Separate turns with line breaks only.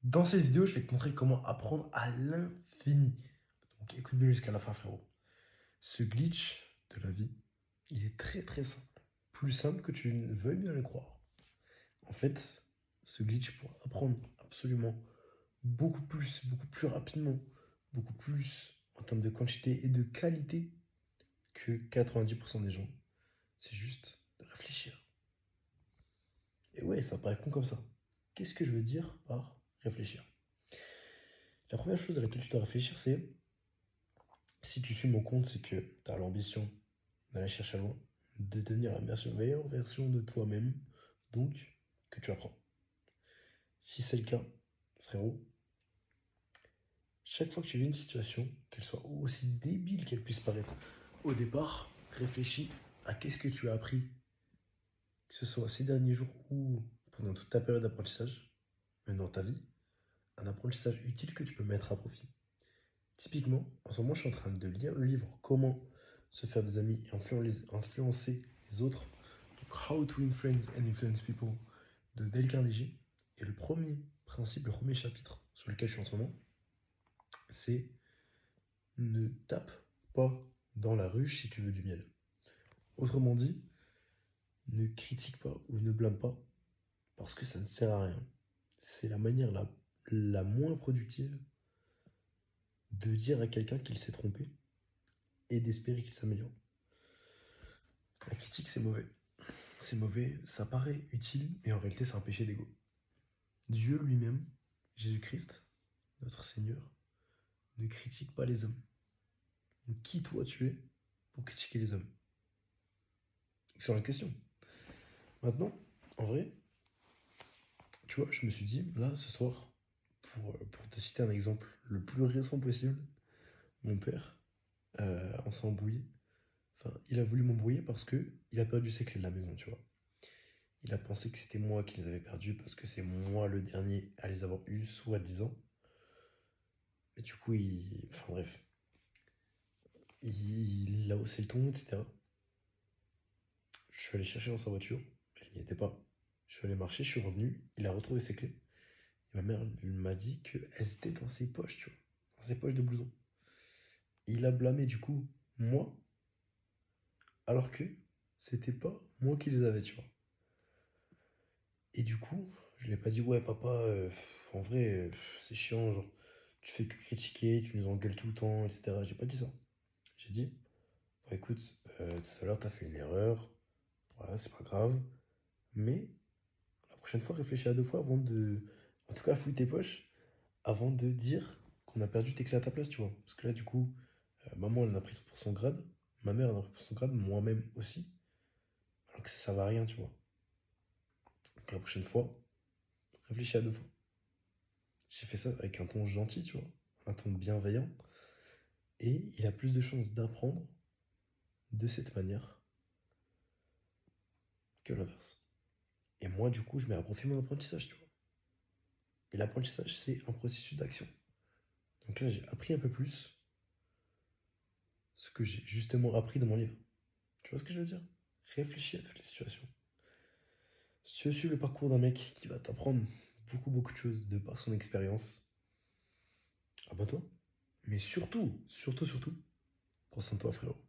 Dans cette vidéo, je vais te montrer comment apprendre à l'infini. Donc écoute bien jusqu'à la fin, frérot. Ce glitch de la vie, il est très très simple. Plus simple que tu ne veuilles bien le croire. En fait, ce glitch pour apprendre absolument beaucoup plus rapidement, beaucoup plus en termes de quantité et de qualité que 90% des gens. C'est juste de réfléchir. Et ouais, ça paraît con comme ça. Qu'est-ce que je veux dire par réfléchir? La première chose à laquelle tu dois réfléchir, c'est si tu suis mon compte, c'est que tu as l'ambition d'aller chercher loin, de devenir la meilleure version de toi-même, donc que tu apprends. Si c'est le cas, frérot, chaque fois que tu vis une situation, qu'elle soit aussi débile qu'elle puisse paraître, au départ, réfléchis à qu'est-ce que tu as appris, que ce soit ces derniers jours ou pendant toute ta période d'apprentissage, même dans ta vie, un apprentissage utile que tu peux mettre à profit. Typiquement, en ce moment, je suis en train de lire le livre Comment se faire des amis et influencer les autres. Donc, How to Win Friends and Influence People de Dale Carnegie. Et le premier principe, le premier chapitre sur lequel je suis en ce moment, c'est ne tape pas dans la ruche si tu veux du miel. Autrement dit, ne critique pas ou ne blâme pas parce que ça ne sert à rien. C'est la manière la moins productive de dire à quelqu'un qu'il s'est trompé et d'espérer qu'il s'améliore. La critique, c'est mauvais. C'est mauvais, ça paraît utile, mais en réalité, c'est un péché d'ego. Dieu lui-même, Jésus-Christ, notre Seigneur, ne critique pas les hommes. Donc, qui toi tu es pour critiquer les hommes? Excellente question. Maintenant, en vrai, tu vois, je me suis dit, là, ce soir, pour te citer un exemple le plus récent possible, mon père, on s'est embrouillé. Enfin, il a voulu m'embrouiller parce que il a perdu ses clés de la maison, tu vois. Il a pensé que c'était moi qui les avais perdus parce que c'est moi le dernier à les avoir eus, soi-disant. Et du coup, enfin bref, il a haussé le ton, etc. Je suis allé chercher dans sa voiture, elle n'y était pas. Je suis allé marcher, je suis revenu, il a retrouvé ses clés. Et ma mère elle m'a dit qu'elles étaient dans ses poches, tu vois, dans ses poches de blouson. Et il a blâmé du coup moi, alors que c'était pas moi qui les avais, tu vois. Et du coup, je lui ai pas dit, ouais, papa, en vrai, c'est chiant, genre, tu fais que critiquer, tu nous engueules tout le temps, etc. J'ai pas dit ça. J'ai dit, bah, écoute, tout à l'heure, t'as fait une erreur, voilà, c'est pas grave, mais la prochaine fois, réfléchis à deux fois avant de. En tout cas, fouille tes poches avant de dire qu'on a perdu tes clés à ta place, tu vois. Parce que là, du coup, maman, elle en a pris pour son grade, ma mère, elle en a pris pour son grade, moi-même aussi, alors que ça servait à rien, tu vois. Donc la prochaine fois, réfléchis à deux fois. J'ai fait ça avec un ton gentil, tu vois, un ton bienveillant. Et il a plus de chances d'apprendre de cette manière que l'inverse. Et moi, du coup, je mets à profit mon apprentissage, tu vois. Et l'apprentissage, c'est un processus d'action. Donc là, j'ai appris un peu plus ce que j'ai justement appris dans mon livre. Tu vois ce que je veux dire? Réfléchis à toutes les situations. Si tu veux suivre le parcours d'un mec qui va t'apprendre beaucoup de choses de par son expérience, abonne-toi. Mais surtout, prends soin de toi, frérot.